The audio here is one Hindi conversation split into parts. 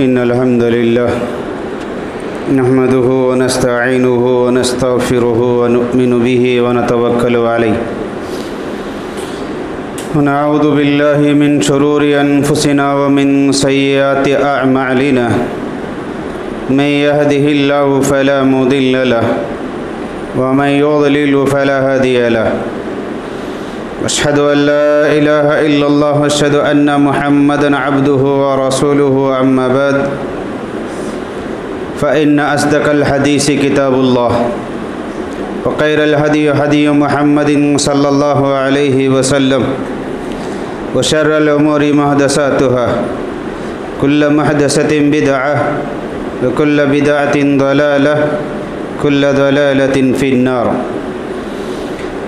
इन्नल हम्दुलिल्लाह नहमदुहु व नस्तईनुहु व नस्तगफिरुहु व नु'मिनु बिहि व नतवक्कलु अलैहि व नऊज़ु बिल्लाहि मिन शुरूरि अनफुसिना व मिन सय्यिआति अअमालिना मन यहदिहिल्लाहु फला मुदिल्ल लहु व मन युद्लिल फला हादिय लहु अशहदु अन ला इलाहा इल्लल्लाह व अशहदु अन्ना मुहम्मदन अब्दुहु व रसूलुहु अम्मा बाद फ़इन्न अस्दक़ल हदीस किताबुल्लाह व खैरल हदी हदी मुहम्मदिन सल्लल्लाहु अलैहि वसल्लम व शर्रल उमूरि मुहदसातुहा कुल्लु मुहदसतिन बिदअह व कुल्लु बिदअतिन दलालह कुल्लु दलालतिन फिन्नार।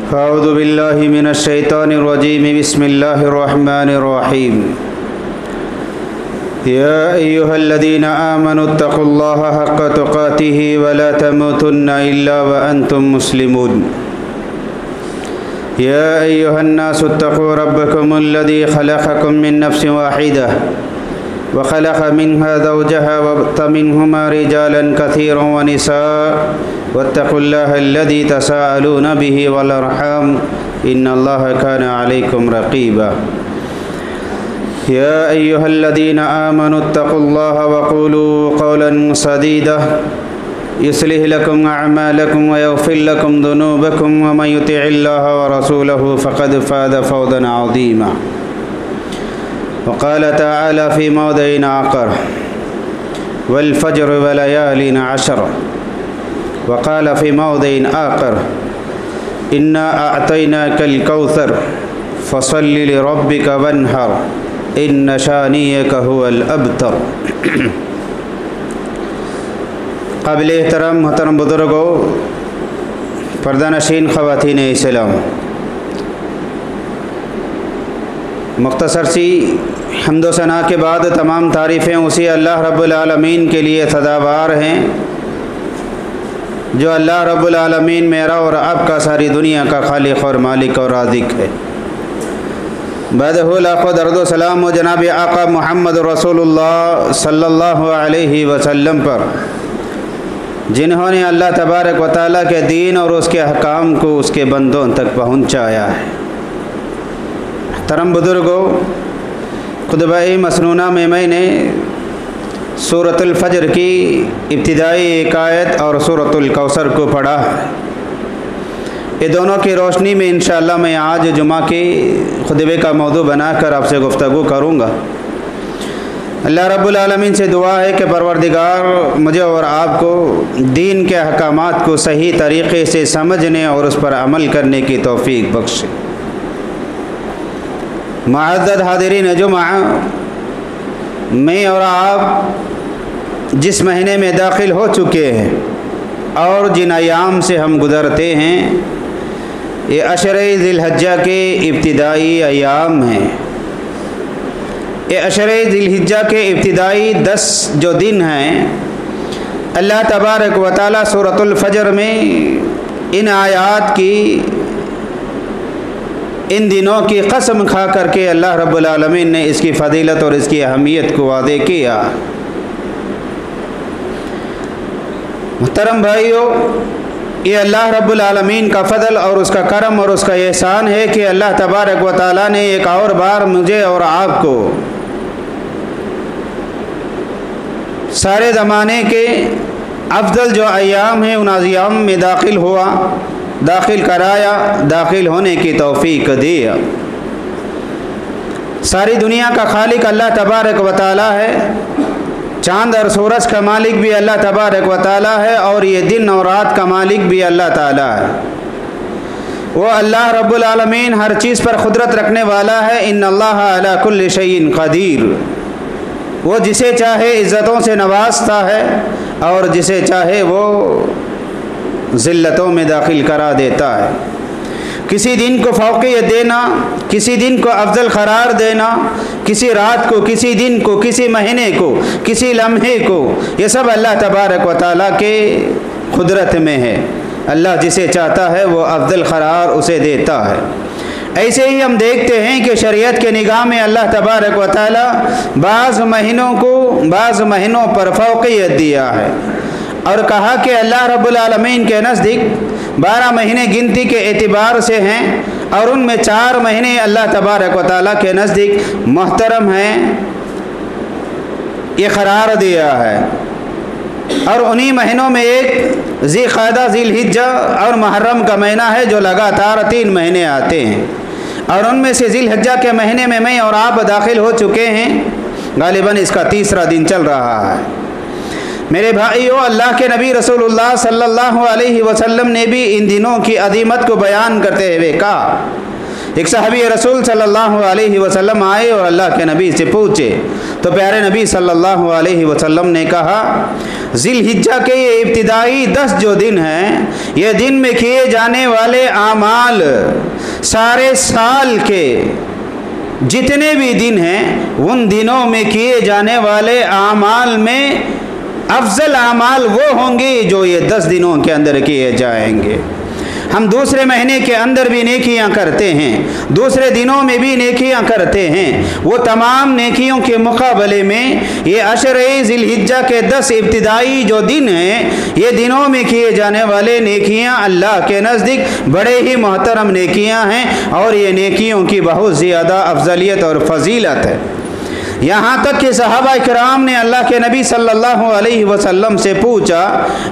फ़अऊज़ु बिल्लाहि मिनश शैतानिर रजीम बिस्मिल्लाहिर रहमानिर रहीम। या अय्युहल्लज़ीना आमनुत्तक़ुल्लाहा हक़्क़ तुक़ातिहि व ला तमूतुन्ना इल्ला व अंतुम मुस्लिमून। या अय्युहन्नासुत्तक़ू रब्बकुमुल्लज़ी ख़लक़कुम मिन नफ़्सिन वाहिदह व ख़लक़ मिन्हा ज़ौजहा व बस्स मिन्हुमा रिजालन कसीरन व निसाअ वत्तक़ुल्लाहल्लज़ी तसाअलूना बिही वल अर्हाम इन्नल्लाहा काना अलैकुम रक़ीबा। या अय्युहल्लज़ीना आमनुत्तक़ुल्लाहा व क़ूलू क़ौलन सदीदा युस्लिह लकुम अअमालकुम व यग़फ़िर लकुम ज़ुनूबकुम व मन युतिइल्लाहा व रसूलहु फ़क़द फ़ाज़ फ़ौज़न अज़ीमा। व क़ाल तआला फ़ी मौदिइन आख़र वल फ़ज्र व लयालिन अशर व क़ाल फ़ी मौदिइन आख़र इन्ना अअतैनाकल कौसर फ़सल्लि लिरब्बिक वन्हर इन्न शानियक हुवल अबतर। काबिल एहतराम मोहतरम बुज़ुर्गों, पर्दानशीन ख़वातीन इस्लाम, मुख्तसर सी हम्दो सना के बाद तमाम तारीफ़ें उसी अल्लाह रब्बुल आलमीन के लिए सदाबार हैं जो अल्लाह रब्बुल आलमीन मेरा और आपका सारी दुनिया का खालिक और मालिक और राज़िक है। बदहु लाखो दर्दो सलाम व जनाब आका मोहम्मद रसूलुल्लाह सल्लल्लाहु अलैहि वसल्लम पर, जिन्होंने अल्लाह तबारक व तआला के दीन और उसके अहकाम को उसके बंदों तक पहुँचाया है। तरम बुज़ुर्गों, खुतबा-ए मसनूना में मैंने सूरतुल फ़ज्र की इब्तिदाई एक आयत और सूरतुल कौसर को पढ़ा। ये दोनों की रोशनी में इंशाअल्लाह मैं आज जुमा के खुतबे का मौजू बनाकर आपसे गुफ्तगू करूँगा। अल्लाह रब्बुल आलमीन से दुआ है कि परवरदिगार मुझे और आपको दीन के अहकामात को सही तरीक़े से समझने और उस पर अमल करने की तौफ़ीक बख्शे। मुअज़्ज़ज़ हाज़िरीन जुमा, मैं और आप जिस महीने में दाखिल हो चुके हैं और जिन अयाम से हम गुज़रते हैं, ये अशरे ज़िलहज्जा के इब्तिदाई अयाम हैं। ये अशरे ज़िलहज्जा के इब्तिदाई 10 जो दिन हैं, अल्लाह तबारक व तआला सूरतुल फ़ज्र में इन आयात की, इन दिनों की कसम खा करके अल्लाह रब्बुल आलमीन ने इसकी फ़जीलत और इसकी अहमियत को वादे किया। मुहतरम भाइयों, ये अल्लाह रब्बुल आलमीन का फ़ज़ल और उसका करम और उसका एहसान है कि अल्लाह तबारक व तआला ने एक और बार मुझे और आपको सारे ज़माने के अफ़ज़ल जो अय्याम हैं उन अय्याम में दाखिल कराया, दाखिल होने की तौफ़ीक दी। सारी दुनिया का खालिक अल्लाह तबारक व तआला है। चाँद और सूरज का मालिक भी अल्लाह तबारक व तआला है और ये दिन और रात का मालिक भी अल्लाह ताला है। वो अल्लाह रब्बुल आलमीन हर चीज़ पर क़ुदरत रखने वाला है। इन्नल्लाह अला कुल्लि शैइन क़दीर। वो जिसे चाहे इज़्ज़तों से नवाजता है और जिसे चाहे वो ज़िल्लतों में दाखिल करा देता है। किसी दिन को फ़ौक़ियत देना, किसी दिन को अफजल करार देना, किसी रात को, किसी दिन को, किसी महीने को, किसी लम्हे को, ये सब अल्लाह तबारक व तआला के कुदरत में है। अल्लाह जिसे चाहता है वो अफजल करार उसे देता है। ऐसे ही हम देखते हैं कि शरीयत के निगाह में अल्लाह तबारक व तआला बाज़ महीनों पर फ़ौक़ियत दिया है और कहा कि अल्लाह रब्बुल आलमीन के नज़दीक 12 महीने गिनती के एतबार से हैं और उनमें 4 महीने अल्लाह तबारक व तआला के नज़दीक मुहतरम हैं, ये करार दिया है। और उन्हीं महीनों में एक ज़िलक़अदा, ज़िलहिज्जा और मुहर्रम का महीना है जो लगातार 3 महीने आते हैं और उनमें से ज़िलहिज्जा के महीने में मैं और आप दाखिल हो चुके हैं। गालिबन इसका 3रा दिन चल रहा है। मेरे भाइयों, अल्लाह के नबी रसूलुल्लाह सल्लल्लाहु अलैहि वसल्लम ने भी इन दिनों की अज़ीमत को बयान करते हुए कहा। एक सहाबी रसूल सल्लल्लाहु अलैहि वसल्लम आए और अल्लाह के नबी से पूछे तो प्यारे नबी सल्लल्लाहु अलैहि वसल्लम ने कहा, ज़िलहिज्जा के ये इब्तिदाई 10 जो दिन हैं, ये दिन में किए जाने वाले आमाल सारे साल के जितने भी दिन हैं उन दिनों में किए जाने वाले आमाल में अफजल आमाल वो होंगे जो ये 10 दिनों के अंदर किए जाएंगे। हम दूसरे महीने के अंदर भी नेकियां करते हैं, दूसरे दिनों में भी नेकियां करते हैं, वो तमाम नेकियों के मुकाबले में ये अशरे ज़िलहिज्जा के 10 इब्तिदाई जो दिन हैं, ये दिनों में किए जाने वाले नेकियां अल्लाह के नज़दीक बड़े ही मोहतरम नेकियां हैं और ये नेकियों की बहुत ज़्यादा अफजलियत और फजीलत है। यहाँ तक कि सहाबा इकराम ने अल्लाह के नबी सल्लल्लाहु अलैहि वसल्लम से पूछा,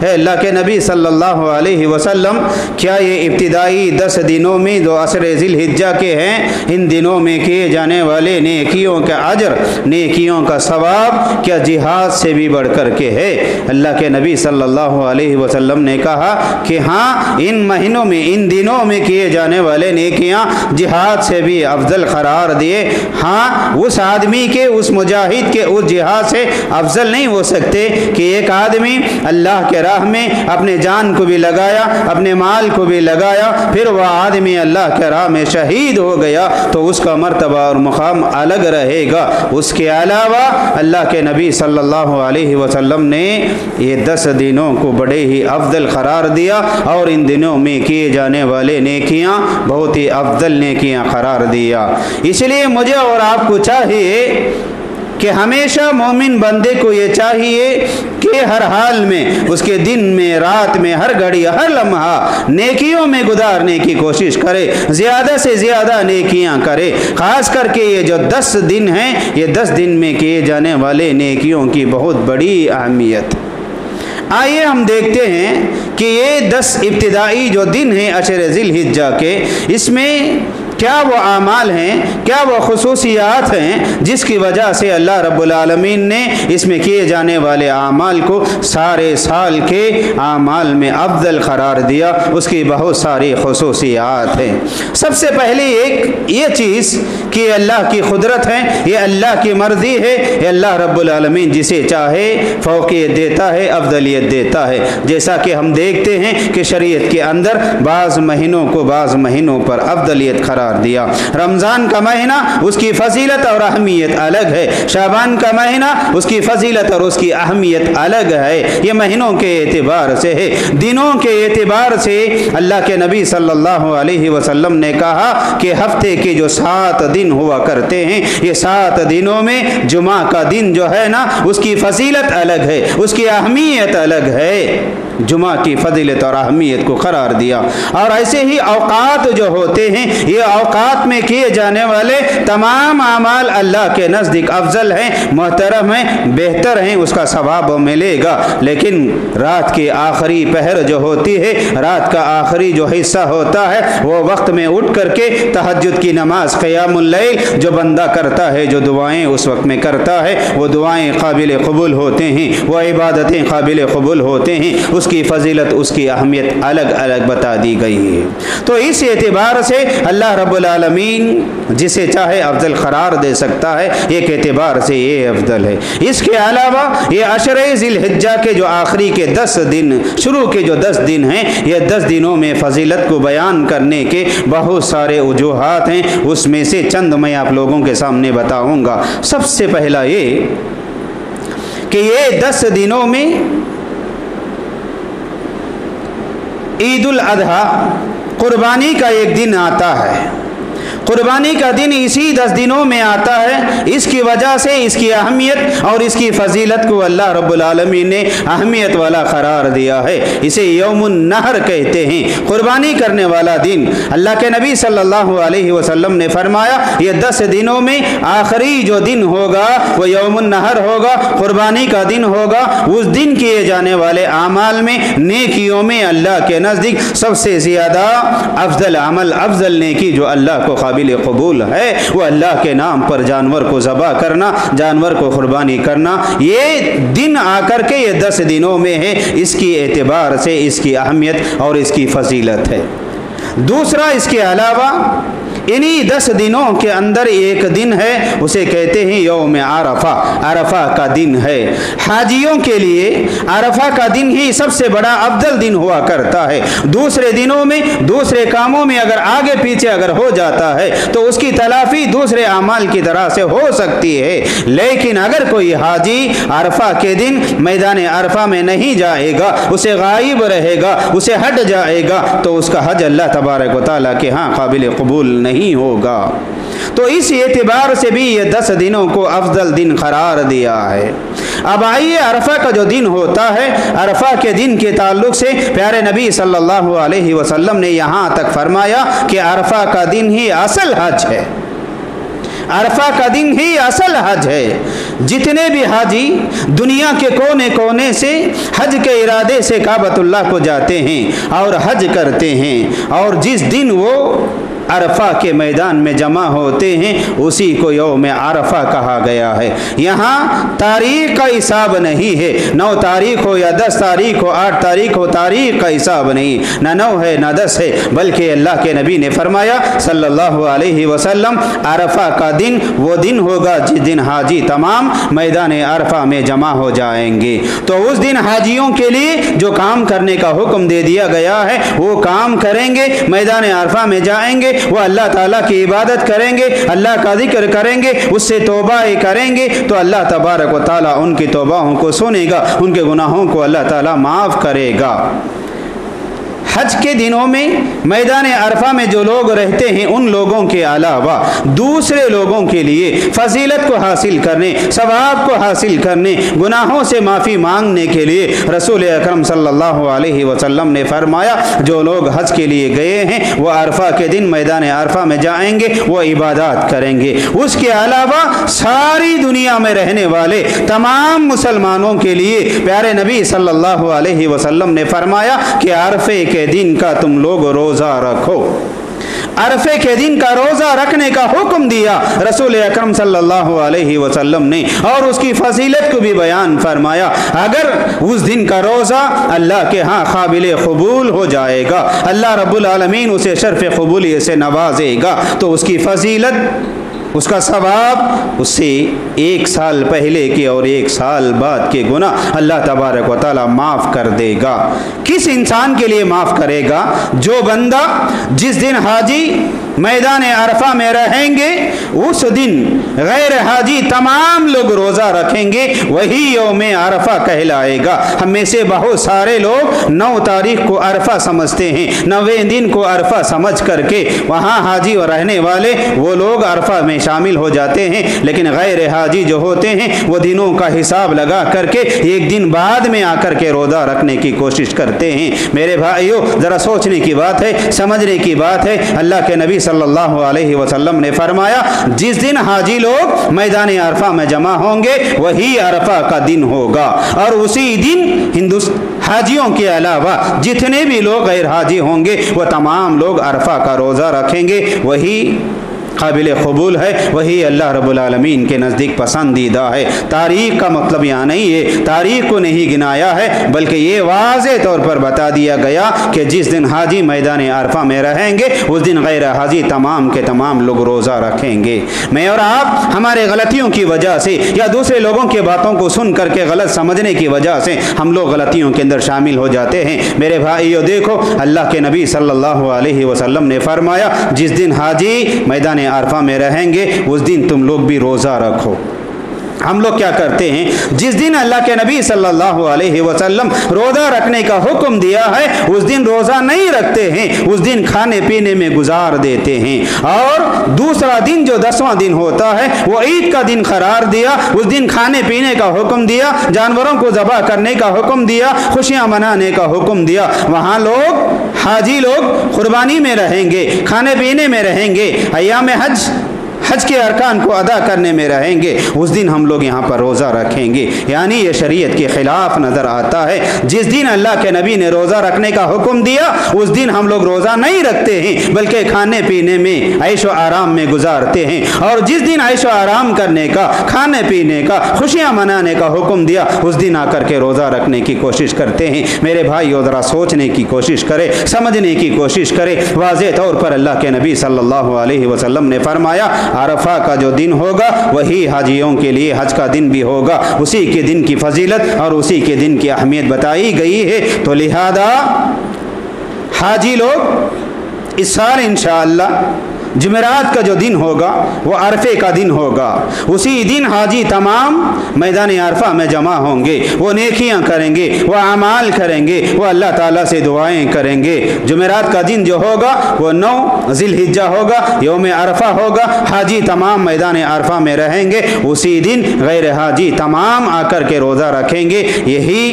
है अल्लाह के नबी सल्लल्लाहु अलैहि वसल्लम, क्या ये इब्तिदाई 10 दिनों में जो अशरे ज़िलहिज्जा के हैं, इन दिनों में किए जाने वाले नेकियों का अजर, नेकियों का सवाब क्या जिहाद से भी बढ़ कर के है? अल्लाह के नबी सल्लल्लाहु अलैहि वसल्लम ने कहा कि हाँ, इन महीनों में, इन दिनों में किए जाने वाले नेकियां जिहाद से भी अफजल करार दिए। हाँ, उस आदमी के, उस मुजाहिद के उस जिहाद से अफजल नहीं हो सकते कि एक आदमी अल्लाह के राह में अपने जान को भी लगाया, अपने माल को भी लगाया, फिर वह आदमी अल्लाह के राह में शहीद हो गया तो उसका मर्तबा और मुकाम अलग रहेगा। उसके अलावा अल्लाह के नबी सल्लल्लाहु अलैहि वसल्लम ने ये 10 दिनों को बड़े ही अफजल करार दिया और इन दिनों में किए जाने वाले नेकियां बहुत ही अफजल नेकियां करार दिया। इसलिए मुझे और आपको चाहिए कि हमेशा मोमिन बंदे को ये चाहिए कि हर हाल में, उसके दिन में, रात में, हर घड़ी, हर लम्हा नेकियों में गुजारने की कोशिश करे, ज़्यादा से ज़्यादा नेकियां करे। ख़ास करके ये जो 10 दिन हैं, ये 10 दिन में किए जाने वाले नेकियों की बहुत बड़ी अहमियत। आइए हम देखते हैं कि ये 10 इब्तिदाई जो दिन हैं अशरे ज़िलहिज्जा के, इसमें क्या वो आमाल हैं, क्या वो खुसूसियात हैं जिसकी वजह से अल्लाह रब्बुल आलमीन ने इसमें किए जाने वाले आमाल को सारे साल के आमाल में अफजल करार दिया। उसकी बहुत सारी खुसूसियात हैं। सबसे पहले एक ये चीज़ कि अल्लाह की कुदरत है, ये अल्लाह की मर्ज़ी है, ये अल्लाह रब्बुल आलमीन जिसे चाहे फ़ौक़ियत देता है, अफजलियत देता है। जैसा कि हम देखते हैं कि शरीयत के अंदर बाज़ महीनों को बाज़ महीनों पर अफजलियत करार दिया। रमज़ान का महीना उसकी फजीलत और अहमियत अलग है, शाबान का महीना उसकी फजीलत और उसकी अहमियत अलग है। ये महीनों के एतबार से है, दिनों के एतबार से। अल्लाह के नबी सल्लल्लाहु अलैहि वसल्लम ने कहा कि हफ्ते के जो 7 दिन हुआ करते हैं, ये 7 दिनों में जुमा का दिन जो है ना, उसकी फजीलत अलग है, उसकी अहमियत अलग है। जुमा की फजीलत और अहमियत को करार दिया। और ऐसे ही औकात जो होते हैं, ये औकात में किए जाने वाले तमाम आमाल अल्लाह के नज़दीक अफजल हैं, मोहतरम हैं, बेहतर हैं, उसका सवाब मिलेगा। लेकिन रात की आखिरी पहर जो होती है, रात का आखिरी जो हिस्सा होता है, वो वक्त में उठ करके तहज्जुद की नमाज, क़ियामुल लैल जो बंदा करता है, जो दुआएं उस वक्त में करता है, वो दुआएं काबिल क़बूल होते हैं, वो इबादतें काबिल क़बूल होते हैं। उसकी फजीलत, उसकी अहमियत अलग अलग बता दी गई है। तो इस एतबार से अल्लाह रब्बुल आलमीन जिसे चाहे अफजल करार दे सकता है, एक एतबार से ये अफजल है। इसके अलावा ये अशरे ज़िलहिज्जा के जो आखिरी के 10 दिन, शुरू के जो 10 दिन हैं, ये 10 दिनों में फजीलत को बयान करने के बहुत सारे वजूहात हैं। उसमें से चंद मैं आप लोगों के सामने बताऊँगा। सबसे पहला ये कि ये 10 दिनों में ईद उल अज़हा, कुर्बानी का एक दिन आता है। कुर्बानी का दिन इसी 10 दिनों में आता है। इसकी वजह से इसकी अहमियत और इसकी फजीलत को अल्लाह रब्बुल आलमीन ने अहमियत वाला करार दिया है। इसे यौमुन नहर कहते हैं, कुर्बानी करने वाला दिन। अल्लाह के नबी सल्लल्लाहु अलैहि वसल्लम ने फरमाया ये 10 दिनों में आखिरी जो दिन होगा वो यौमुन नहर होगा, कुर्बानी का दिन होगा। उस दिन किए जाने वाले आमाल में, नेकियों में अल्लाह के नज़दीक सबसे ज़्यादा अफजल अमल, अफजल नेकी जो अल्लाह को काबिल कबूल है वो अल्लाह के नाम पर जानवर को ज़बा करना, जानवर को कुर्बानी करना। ये दिन आकर के ये 10 दिनों में है, इसकी एतबार से इसकी अहमियत और इसकी फजीलत है। दूसरा, इसके अलावा इन्हीं 10 दिनों के अंदर एक दिन है, उसे कहते हैं यौम अरफा, अरफा का दिन है। हाजियों के लिए अरफा का दिन ही सबसे बड़ा अफजल दिन हुआ करता है। दूसरे दिनों में, दूसरे कामों में अगर आगे पीछे अगर हो जाता है तो उसकी तलाफी दूसरे अमाल की तरह से हो सकती है। लेकिन अगर कोई हाजी अरफा के दिन मैदान अरफा में नहीं जाएगा, उसे गायब रहेगा, उसे हट जाएगा, तो उसका हज अल्लाह तबारक व तआला के यहाँ काबिल कबूल नहीं होगा। तो इस एतबार से भी ये 10 दिनों को अफजल दिन करार दिया है। अब आइए, अरफा का जो दिन होता है, अरफा के दिन के ताल्लुक से प्यारे नबी सल्लल्लाहु अलैहि वसल्लम ने यहाँ तक फरमाया कि अरफा का दिन ही असल हज है, अरफा का दिन ही असल हज है। जितने भी हाजी दुनिया के कोने कोने से हज के इरादे से काबतुल्लाह को जाते हैं और हज करते हैं, और जिस दिन वो अरफा के मैदान में जमा होते हैं उसी को यौम अरफा कहा गया है। यहाँ तारीख का हिसाब नहीं है, 9 तारीख हो या 10 तारीख हो, 8 तारीख हो, तारीख का हिसाब नहीं, ना 9 है ना 10 है, बल्कि अल्लाह के नबी ने फरमाया सल्लल्लाहु अलैहि वसल्लम अरफा का दिन वो दिन होगा जिस दिन हाजी तमाम मैदान अरफा में जमा हो जाएंगे। तो उस दिन हाजियों के लिए जो काम करने का हुक्म दे दिया गया है वो काम करेंगे, मैदान अरफा में जाएंगे, वो अल्लाह ताला की इबादत करेंगे, अल्लाह का जिक्र करेंगे, उससे तौबा करेंगे, तो अल्लाह तबारक व तआला उनकी तौबाओं को सुनेगा, उनके गुनाहों को अल्लाह ताला माफ़ करेगा। हज के दिनों में मैदान अरफा में जो लोग रहते हैं उन लोगों के अलावा दूसरे लोगों के लिए फजीलत को हासिल करने, सवाब को हासिल करने, गुनाहों से माफ़ी मांगने के लिए रसूल अकरम सल्लल्लाहु अलैहि वसल्लम ने फरमाया जो लोग हज के लिए गए हैं वो अरफा के दिन मैदान अरफा में जाएंगे, वो इबादत करेंगे। उसके अलावा सारी दुनिया में रहने वाले तमाम मुसलमानों के लिए प्यारे नबी सल्लल्लाहु अलैहि वसल्लम ने फरमाया कि अरफे के दिन का तुम लोग रोज़ा रखो। अरफे के दिन का रोज़ा रखने का हुक्म दिया रसूल अकरम सल्लल्लाहु अलैहि वसल्लम ने, और उसकी फजीलत को भी बयान फरमाया। अगर उस दिन का रोज़ा अल्लाह के यहाँ काबिल कबूल हो जाएगा, अल्लाह रब्बुल आलमीन उसे शर्फ़ कबूलियत से नवाजेगा, तो उसकी फजीलत, उसका सवाब उससे 1 साल पहले के और 1 साल बाद के गुनाह अल्लाह तबारक व तआला माफ़ कर देगा। किस इंसान के लिए माफ़ करेगा? जो बंदा जिस दिन हाजी मैदान अरफा में रहेंगे उस दिन गैर हाजी तमाम लोग रोज़ा रखेंगे, वही यौम अरफा कहलाएगा। हम में से बहुत सारे लोग 9 तारीख को अरफा समझते हैं, 9वें दिन को अरफा समझ करके वहाँ हाजी और रहने वाले वो लोग अरफा में शामिल हो जाते हैं, लेकिन गैर हाजी जो होते हैं वो दिनों का हिसाब लगा करके एक दिन बाद में आकर के रोज़ा रखने की कोशिश करते हैं। मेरे भाइयों, ज़रा सोचने की बात है, समझने की बात है। अल्लाह के नबी सल्लल्लाहु अलैहि वसल्लम ने फरमाया जिस दिन हाजी लोग मैदान अरफा में जमा होंगे वही अरफा का दिन होगा, और उसी दिन हाजियों के अलावा जितने भी लोग गैर हाजी होंगे वो तमाम लोग अरफा का रोज़ा रखेंगे। वही काबिल कबूल है, वही अल्लाह रब्बुल आलमीन के नज़दीक पसंदीदा है। तारीख़ का मतलब यहाँ नहीं है, तारीख़ को नहीं गिनाया है, बल्कि ये वाज़े तौर पर बता दिया गया कि जिस दिन हाजी मैदान अरफा में रहेंगे उस दिन गैर हाजी तमाम के तमाम लोग रोज़ा रखेंगे। मैं और आप हमारे गलतियों की वजह से या दूसरे लोगों की बातों को सुन करके गलत समझने की वजह से हम लोग गलतियों के अंदर शामिल हो जाते हैं। मेरे भाइयों, देखो अल्लाह के नबी सल्लल्लाहु अलैहि वसल्लम ने फरमाया जिस दिन हाजी मैदान अरफा में रहेंगे उस दिन तुम लोग भी रोज़ा रखो। हम लोग क्या करते हैं, जिस दिन अल्लाह के नबी सल्लल्लाहु अलैहि वसल्लम रोज़ा रखने का हुक्म दिया है उस दिन रोज़ा नहीं रखते हैं, उस दिन खाने पीने में गुजार देते हैं। और दूसरा दिन जो 10वां दिन होता है वो ईद का दिन करार दिया, उस दिन खाने पीने का हुक्म दिया, जानवरों को ज़बह करने का हुक्म दिया, खुशियाँ मनाने का हुक्म दिया। वहाँ लोग हाजी लोग कुर्बानी में रहेंगे, खाने पीने में रहेंगे, अय्याम हज के अरकान को अदा करने में रहेंगे। उस दिन हम लोग यहाँ पर रोज़ा रखेंगे, यानी ये शरीयत के ख़िलाफ़ नज़र आता है। जिस दिन अल्लाह के नबी ने रोज़ा रखने का हुक्म दिया उस दिन हम लोग रोज़ा नहीं रखते हैं, बल्कि खाने पीने में ऐशो आराम में गुजारते हैं। और जिस दिन ऐशो आराम करने का, खाने पीने का, खुशियाँ मनाने का हुक्म दिया उस दिन आकर के रोज़ा रखने की कोशिश करते हैं। मेरे भाइयों, ज़रा सोचने की कोशिश करें, समझने की कोशिश करें। वाज़े तौर पर अल्लाह के नबी सल्लल्लाहु अलैहि वसल्लम ने फरमाया, अरफा का जो दिन होगा वही हाजियों के लिए हज का दिन भी होगा। उसी के दिन की फजीलत और उसी के दिन की अहमियत बताई गई है। तो लिहाजा हाजी लोग इस साल इंशाअल्लाह जुमेरात का जो दिन होगा वो अरफे का दिन होगा। उसी दिन हाजी तमाम मैदान अरफा में जमा होंगे, वो नेकियां करेंगे, वो अमाल करेंगे, वो अल्लाह ताला से दुआएं करेंगे। जुमेरात का दिन जो होगा वो 9 ज़िलहिज्जा होगा, यौम अरफा होगा। हाजी तमाम मैदान अरफा में रहेंगे। उसी दिन गैर हाजी तमाम आकर के रोज़ा रखेंगे। यही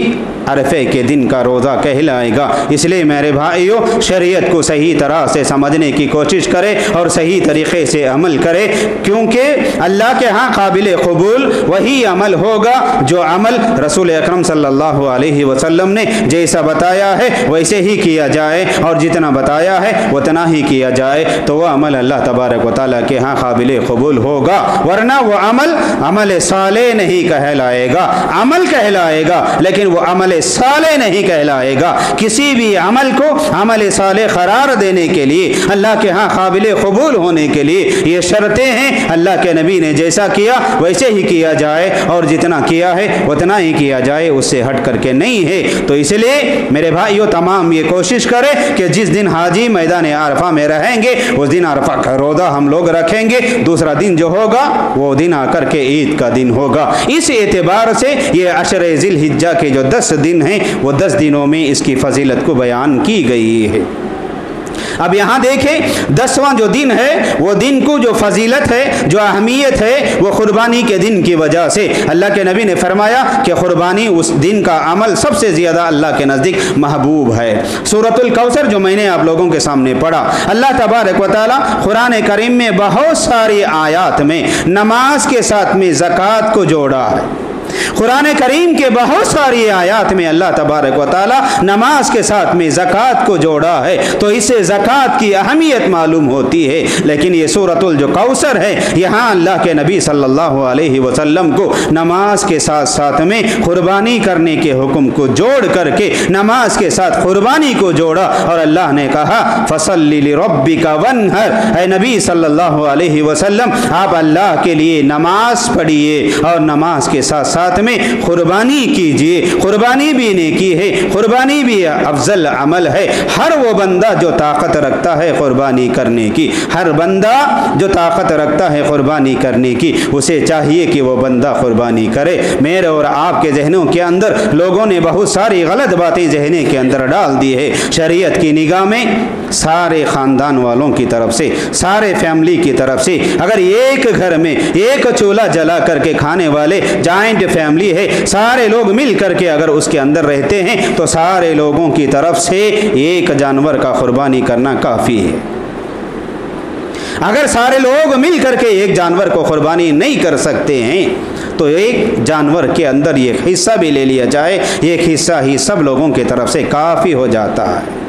अरफे के दिन का रोज़ा कहलाएगा। इसलिए मेरे भाइयों, शरीयत को सही तरह से समझने की कोशिश करें और सही तरीक़े से अमल करें, क्योंकि अल्लाह के यहाँ काबिल क़बूल वही अमल होगा जो अमल रसूल अकरम सल्लल्लाहु अलैहि वसल्लम ने जैसा बताया है वैसे ही किया जाए, और जितना बताया है उतना ही किया जाए, तो वह अमल अल्लाह तबारक व तआला के यहाँ काबिल क़बूल होगा। वरना वो अमल साले नहीं कहलाएगा। अमल कहलाएगा लेकिन वो अमल साले नहीं कहलाएगा। किसी भी अमल को अमल साले करार देने के लिए, अल्लाह के यहाँ काबिल क़बूल होने के लिए ये शर्तें हैं। अल्लाह के नबी ने जैसा किया वैसे ही किया जाए, और जितना किया है उतना ही किया जाए, उससे हट करके नहीं है। तो इसलिए मेरे भाइयों, तमाम ये कोशिश करें कि जिस दिन हाजी मैदान अरफा में रहेंगे उस दिन अरफा का रोज़ा हम लोग रखेंगे। दूसरा दिन जो होगा वो दिन आकर के ईद का दिन होगा। इस एतबार से ये अशर ज़िलहिज्जा के जो 10 दिन हैं वो 10 दिनों में इसकी फजीलत को बयान की गई है। अब यहाँ देखें, 10वां जो दिन है वो दिन को जो फजीलत है, जो अहमियत है, वो कुर्बानी के दिन की वजह से अल्लाह के नबी ने फरमाया कि कुर्बानी उस दिन का अमल सबसे ज़्यादा अल्लाह के नज़दीक महबूब है। सूरतुल कौसर जो मैंने आप लोगों के सामने पढ़ा, अल्लाह तबारक व तआला कुरान करीम में बहुत सारी आयात में नमाज के साथ में ज़कात को जोड़ा है। कुरान करीम के बहुत सारी आयात में अल्लाह तबारक व तआला नमाज के साथ में ज़कात को जोड़ा है, तो इससे ज़कात की अहमियत मालूम होती है। लेकिन ये सूरतुल जो कौसर है, यहाँ अल्लाह के नबी सल्लल्लाहु अलैहि वसल्लम को नमाज के साथ साथ में कुर्बानी करने के हुक्म को जोड़ करके नमाज के साथ कुर्बानी को जोड़ा, और अल्लाह ने कहा फसल्लि लिरब्बिका वन्हर, ऐ नबी सल्लल्लाहु अलैहि वसल्लम आप अल्लाह के लिए नमाज पढ़िए और नमाज के साथ साथ में कुर्बानी कीजिए। कुर्बानी भी नेकी है, कुर्बानी भी अफजल अमल है। हर वो बंदा जो ताकत रखता है कुर्बानी करने की, हर बंदा जो ताकत रखता है कुर्बानी करने की, उसे चाहिए कि वो बंदा कुर्बानी करे। मेरे और आपके जहनों के अंदर लोगों ने बहुत सारी गलत बातें जहने के अंदर डाल दी है। शरीयत की निगाह में सारे ख़ानदान वालों की तरफ से, सारे फैमिली की तरफ से, अगर एक घर में एक चूल्हा जला करके खाने वाले जॉइंट फैमिली है, सारे लोग मिल करके अगर उसके अंदर रहते हैं, तो सारे लोगों की तरफ से एक जानवर का कुर्बानी करना काफ़ी है। अगर सारे लोग मिल करके एक जानवर को कुर्बानी नहीं कर सकते हैं, तो एक जानवर के अंदर एक हिस्सा भी ले लिया जाए, एक हिस्सा ही सब लोगों की तरफ से काफ़ी हो जाता है।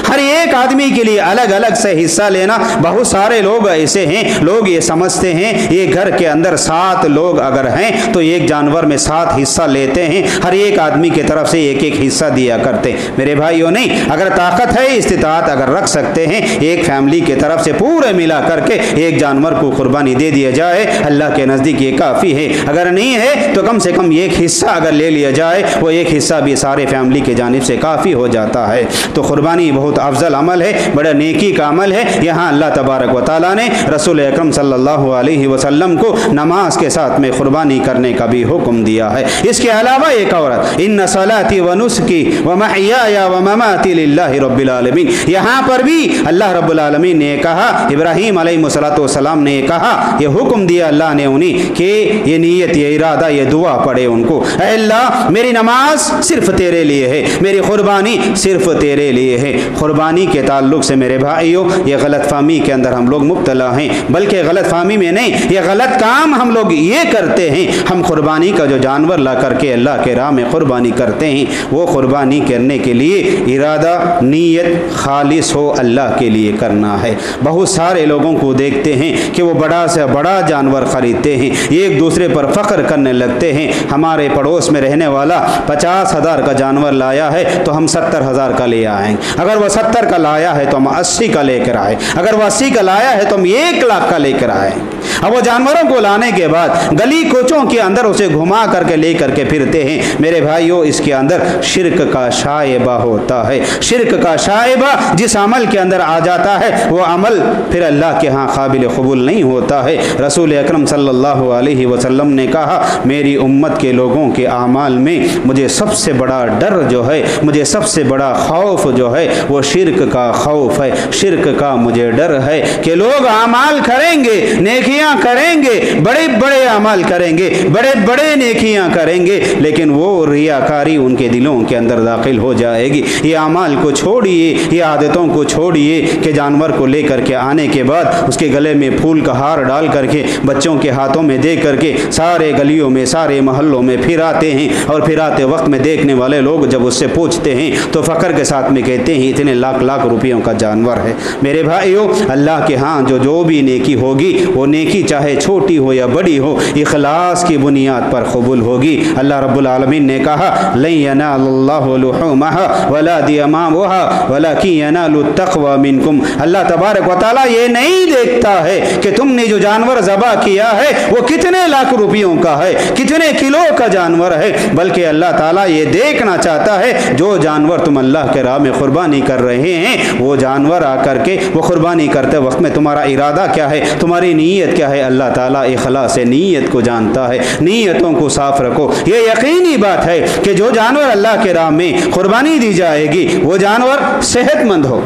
हर एक आदमी के लिए अलग अलग से हिस्सा लेना, बहुत सारे लोग ऐसे हैं, लोग ये समझते हैं ये घर के अंदर 7 लोग अगर हैं तो एक जानवर में 7 हिस्सा लेते हैं, हर एक आदमी की तरफ से एक एक हिस्सा दिया करते हैं। मेरे भाइयों, नहीं, अगर ताकत है, इस्तिताअत अगर रख सकते हैं, एक फैमिली की तरफ से पूरे मिला करके एक जानवर को कुर्बानी दे दिया जाए, अल्लाह के नज़दीक ये काफ़ी है। अगर नहीं है तो कम से कम एक हिस्सा अगर ले लिया जाए, वो एक हिस्सा भी सारे फैमिली के जानिब से काफ़ी हो जाता है। तो कुर्बानी बहुत अफजल अमल है, बड़ा नेकी का अमल है। यहाँ अल्लाह तबारक व तआला ने रसूल अकरम सल्लल्लाहु अलैहि वसल्लम को नमाज के साथ में कुर्बानी करने का भी हुक्म दिया है। इसके अलावा एक औरत, इन्ना सलाती व नुस्की व महयाया व ममाती लिल्लाहि रब्बिल आलमीन, यहाँ पर भी अल्लाह रब्बुल आलमीन ने कहा, इब्राहीम अलैहिस्सलाम ने कहा, ये हुक्म दिया अल्लाह ने उन्हें कि ये नीयत, ये इरादा, ये दुआ पढ़े उनको, अल्लाह मेरी नमाज सिर्फ तेरे लिए है, मेरी कुर्बानी सिर्फ तेरे लिए है। कुर्बानी के ताल्लुक से मेरे भाइयों, ये गलत फहमी के अंदर हम लोग मुब्तला हैं, बल्कि गलत फहमी में नहीं, ये गलत काम हम लोग ये करते हैं। हम कुर्बानी का जो जानवर ला करके अल्लाह के राह में कुर्बानी करते हैं, वो कुर्बानी करने के लिए इरादा, नीयत खालिस हो, अल्लाह के लिए करना है। बहुत सारे लोगों को देखते हैं कि वो बड़ा से बड़ा जानवर खरीदते हैं, एक दूसरे पर फख्र करने लगते हैं। हमारे पड़ोस में रहने वाला 50,000 का जानवर लाया है तो हम 70,000 का ले आएंगे, अगर वह 70 का लाया है तो हम 80 का लेकर आए, अगर वह 80 का लाया है तो हम 1 लाख का लेकर आएंगे। अब वो जानवरों को लाने के बाद गली कोचों के अंदर उसे घुमा करके ले करके फिरते हैं। मेरे भाइयों, इसके अंदर शिर्क का शायबा होता है। शिर्क का शायबा जिस अमल के अंदर आ जाता है, वो अमल फिर अल्लाह के यहाँ काबिल कबूल नहीं होता है। रसूल अकरम सल्लल्लाहु अलैहि वसल्लम ने कहा, मेरी उम्मत के लोगों के आमाल में मुझे सबसे बड़ा डर जो है, मुझे सबसे बड़ा खौफ जो है, वो शिर्क का खौफ है। शिर्क का मुझे डर है कि लोग आमाल करेंगे, नेकियां करेंगे, बड़े बड़े अमल करेंगे, बड़े बड़े नेकियां करेंगे, लेकिन वो रियाकारी उनके दिलों के अंदर दाखिल हो जाएगी। ये अमल को छोड़िए, ये आदतों को छोड़िए कि जानवर को लेकर के आने के बाद उसके गले में फूल का हार डाल करके बच्चों के हाथों में दे करके सारे गलियों में, सारे मोहल्लों में फिर आते हैं, और फिर आते वक्त में देखने वाले लोग जब उससे पूछते हैं तो फ़ख्र के साथ में कहते हैं इतने लाख लाख रुपयों का जानवर है। मेरे भाइयों, अल्लाह के यहाँ जो भी नेकी होगी, वो नेकी चाहे छोटी हो या बड़ी हो, इखलास की बुनियाद पर कबूल होगी। अल्लाह रब्बुल आलमीन ने कहा, लन यनालल्लाहु लुहूमहा वला दिमामुहा वलाकिन यनालु तक़वा मिनकुम। अल्लाह तबारक व तआला ये नहीं देखता है कि तुमने जो जानवर ज़बा किया है वो कितने लाख रुपयों का है, कितने किलो का जानवर है, बल्कि अल्लाह ताला ये देखना चाहता है जो जानवर तुम अल्लाह के राह में कुर्बानी कर रहे हैं, वो जानवर आकर के वो कुर्बानी करते वक्त में तुम्हारा इरादा क्या है, तुम्हारी नीयत क्या है। अल्लाह ताला इखलास नीयत को जानता है। नीयतों को साफ रखो। ये यकीनी बात है कि जो जानवर अल्लाह के राह में कुर्बानी दी जाएगी वो जानवर सेहतमंद हो,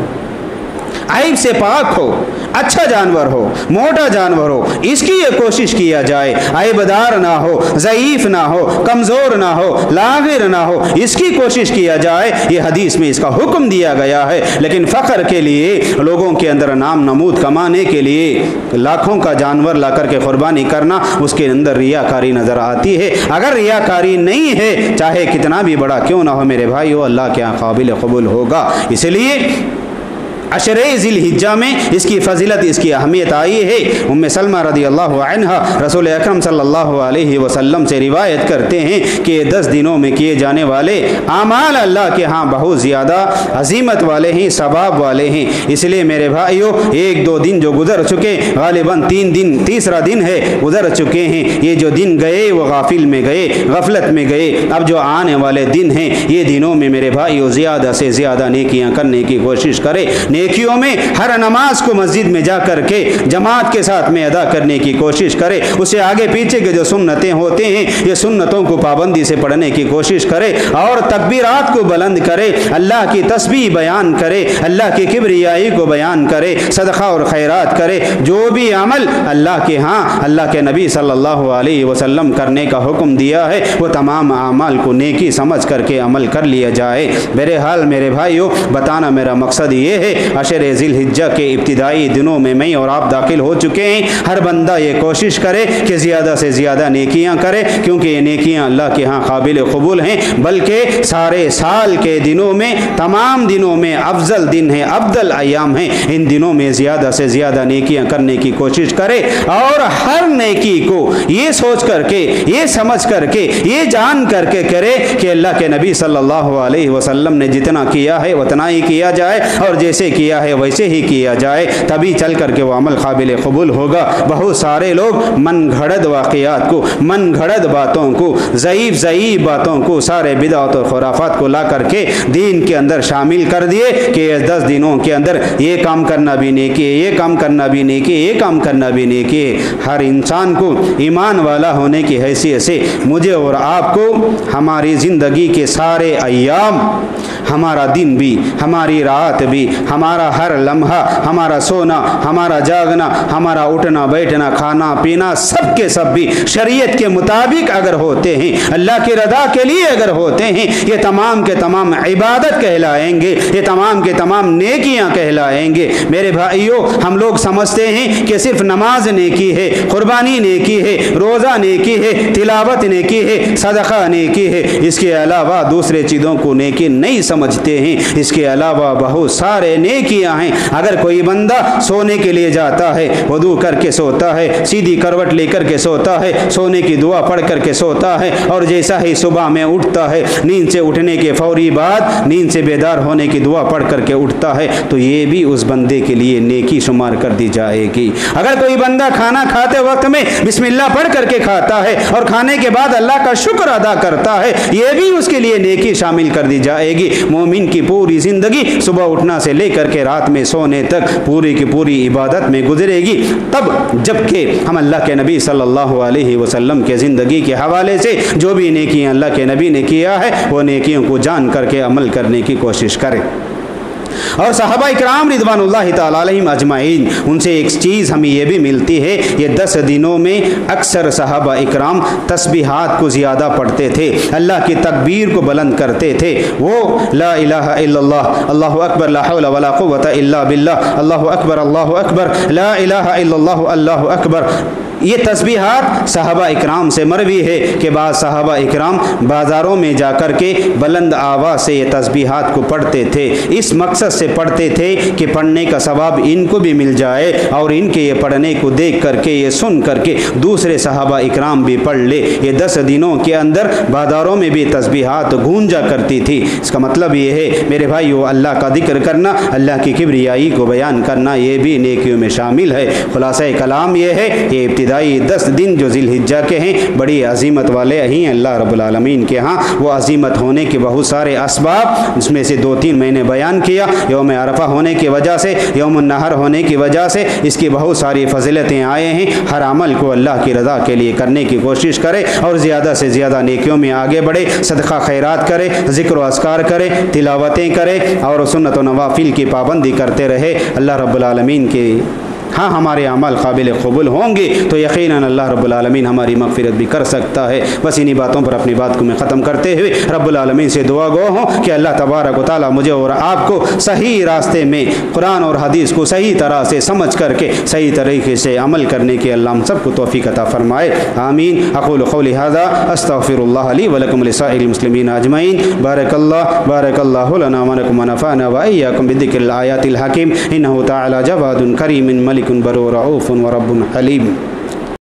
ऐब से पाक हो, अच्छा जानवर हो, मोटा जानवर हो, इसकी ये कोशिश किया जाए। ऐबदार ना हो, ज़ईफ़ ना हो, कमज़ोर ना हो, लागिर ना हो, इसकी कोशिश किया जाए। ये हदीस में इसका हुक्म दिया गया है। लेकिन फ़ख्र के लिए, लोगों के अंदर नाम नमूद कमाने के लिए लाखों का जानवर ला कर के कुर्बानी करना, उसके अंदर रियाकारी नज़र आती है। अगर रियाकारी नहीं है, चाहे कितना भी बड़ा क्यों ना हो मेरे भाई, वो अल्लाह के यहाँ काबिल कबूल होगा। इसलिए अशरे ज़िलहिज्जा में इसकी फ़जीलत, इसकी अहमियत आई है। उम्मे सलमा रदी अल्लाह अन्हा रसूल अकरम सल्लल्लाहु अलैहि वसल्लम से रिवायत करते हैं कि 10 दिनों में किए जाने वाले आमाल अल्लाह के यहाँ बहुत ज़्यादा अजीमत वाले हैं, सवाब वाले हैं। इसलिए मेरे भाइयों, 1-2 दिन जो गुजर चुके, गालिबन 3 दिन, तीसरा दिन है, गुजर चुके हैं। ये जो दिन गए वो गाफिल में गए, गफलत में गए। अब जो आने वाले दिन हैं, ये दिनों में मेरे भाइयों ज़्यादा से ज़्यादा नेकियां करने की कोशिश करें। नेकियों में हर नमाज को मस्जिद में जा करके जमात के साथ में अदा करने की कोशिश करे। उसे आगे पीछे के जो सुन्नतें होते हैं, ये सुन्नतों को पाबंदी से पढ़ने की कोशिश करे और तकबीरात को बुलंद करे, अल्लाह की तस्बीह बयान करे, अल्लाह की किब्रियाई को बयान करे, सदका और खैरात करे। जो भी अमल अल्लाह के यहाँ, अल्लाह के नबी सल्लल्लाहु अलैहि वसल्लम करने का हुक्म दिया है, वो तमाम अमाल को नेकी समझ करके अमल कर लिया जाए। मेरे हाल मेरे भाइयों, बताना मेरा मकसद ये है, अशरे ज़िलहिज्जा के इब्तिदाई दिनों में मैं और आप दाखिल हो चुके हैं। हर बंदा ये कोशिश करे कि ज़्यादा से ज़्यादा नेकियां करे, क्योंकि ये नेकियां अल्लाह के यहाँ काबिल कबूल हैं। बल्कि सारे साल के दिनों में, तमाम दिनों में अफजल दिन है, अफजल अयाम हैं। इन दिनों में ज़्यादा से ज़्यादा नेकियां करने की कोशिश करे और हर नेकी को ये सोच करके, ये समझ करके, ये जान करके करे कि अल्लाह के नबी सल्लल्लाहु अलैहि वसल्लम ने जितना किया है उतना ही किया जाए, और जैसे किया है वैसे ही किया जाए, तभी चल करके वो अमल काबिल कबूल होगा। बहुत सारे लोग मन घड़त वाक़ियात को, मन घड़त बातों को, ज़ईफ़ बातों को, सारे बिदअत और खुराफात को ला करके दीन के अंदर शामिल कर दिए कि 10 दिनों के अंदर ये काम करना भी नेकी है, ये काम करना भी नेकी है, ये काम करना भी नेकी है। हर इंसान को ईमान वाला होने की हैसियत से मुझे और आपको हमारी ज़िंदगी के सारे अय्याम, हमारा दिन भी, हमारी रात भी, हमारा हर लम्हा, हमारा सोना, हमारा जागना, हमारा उठना बैठना, खाना पीना, सब के सब भी शरीयत के मुताबिक अगर होते हैं, अल्लाह की रज़ा के लिए अगर होते हैं, ये तमाम के तमाम इबादत कहलाएंगे, ये तमाम के तमाम नेकियां कहलाएंगे। मेरे भाइयों, हम लोग समझते हैं कि सिर्फ नमाज नेकी है, कुर्बानी नेकी है, रोज़ा नेकी है, तिलावत नेकी है, सदका नेकी है, इसके अलावा दूसरे चीज़ों को नेकी नहीं समझते हैं। इसके अलावा बहुत सारे नेकियां हैं। अगर कोई बंदा सोने के लिए जाता है, वुदू करके सोता है, सीधी करवट लेकर के सोता है, सोने की दुआ पढ़ करके सोता है, और जैसा ही सुबह में उठता है, नींद से उठने के फौरी बाद नींद से बेदार होने की दुआ पढ़ करके उठता है, तो ये भी उस बंदे के लिए नेकी शुमार कर दी जाएगी। अगर कोई बंदा खाना खाते वक्त में बिस्मिल्लाह पढ़ करके खाता है और खाने के बाद अल्लाह का शुक्र अदा करता है, ये भी उसके लिए नेकी शामिल कर दी जाएगी। मोमिन की पूरी ज़िंदगी सुबह उठना से लेकर के रात में सोने तक पूरी की पूरी इबादत में गुजरेगी। तब जबकि हम अल्लाह के नबी सल्लल्लाहु अलैहि वसल्लम के ज़िंदगी के हवाले से जो भी नेकियां अल्लाह के नबी ने किया है, वो नेकियों को जान करके अमल करने की कोशिश करें। और सहाबा इकराम रिदवानुल्लाहि ताला अलैहिम अजमाइन, उनसे एक चीज़ हमें ये भी मिलती है, ये 10 दिनों में अक्सर सहाबा इकराम तस्बीहात को ज़्यादा पढ़ते थे, अल्लाह की तकबीर को बुलंद करते थे। वो ला इलाहा इल्लल्लाह, अल्लाहु अकबर, ला हौला वला कुव्वता इल्ला बिल्लाह, अल्लाहु अकबर, ला इलाहा इल्लल्लाह, अल्लाहु अकबर, ये तस्बीहात सहाबा इकराम से मरवी है कि बाद सहाबा इकराम बाज़ारों में जाकर के बुलंद आवाज़ से ये तस्बीहात को पढ़ते थे। इस मकसद से पढ़ते थे कि पढ़ने का सवाब इनको भी मिल जाए और इनके ये पढ़ने को देख करके, ये सुन करके दूसरे सहाबा इकराम भी पढ़ ले। ये 10 दिनों के अंदर बाज़ारों में भी तस्बीहात गूंजा करती थी। इसका मतलब ये है मेरे भाइयों, अल्लाह का जिक्र करना, अल्लाह की किब्रियाई को बयान करना, ये भी नेकियों में शामिल है। खुलासा कलाम ये है, ये इब्तिदाई 10 दिन जो ज़िलहिज्जा के हैं बड़ी अजीमत वाले हैं अल्लाह रब्बुल आलमीन के यहाँ। वो अजीमत होने के बहुत सारे असबाब, जिसमें से 2-3 मैंने बयान किया। यौम अरफा होने की वजह से, यौम नहर होने की वजह से इसकी बहुत सारी फजीलतें आए हैं। हर अमल को अल्लाह की रज़ा के लिए करने की कोशिश करे और ज़्यादा से ज़्यादा नेकियों में आगे बढ़े, सदका खैरात करे, ज़िक्र व अस्कार करे, तिलावतें करे और सुन्नत व नवाफिल की पाबंदी करते रहे। अल्लाह रब्बुल आलमीन के हाँ हमारे अमल काबिल कबूल होंगे तो यकीनन अल्लाह रब्बुल आलमीन हमारी मग़फ़िरत भी कर सकता है। बस इन्हीं बातों पर अपनी बात को मैं ख़त्म करते हुए रब्बुल आलमीन से दुआ गो हूँ कि अल्लाह तबारक व तआला मुझे और आपको सही रास्ते में कुरान और हदीस को सही तरह से समझ करके सही तरीके से अमल करने की अल्लाह हम सबको तौफ़ीक़ अता फ़रमाए। आमीन। अक़ूलु क़ौली हाज़ा अस्तग़फ़िरुल्लाह ली व लकुम व लिसाइरिल मुस्लिमीन अजमईन। बारकल्लाहु लना व लकुम व नफ़अना व इय्याकुम बिज़िक्रिल आयातिल हकीम। इन्नहु तआला जवादुन करीमुन मलिकुन बर्रुर रऊफ़ुन व रब्बुन हलीम।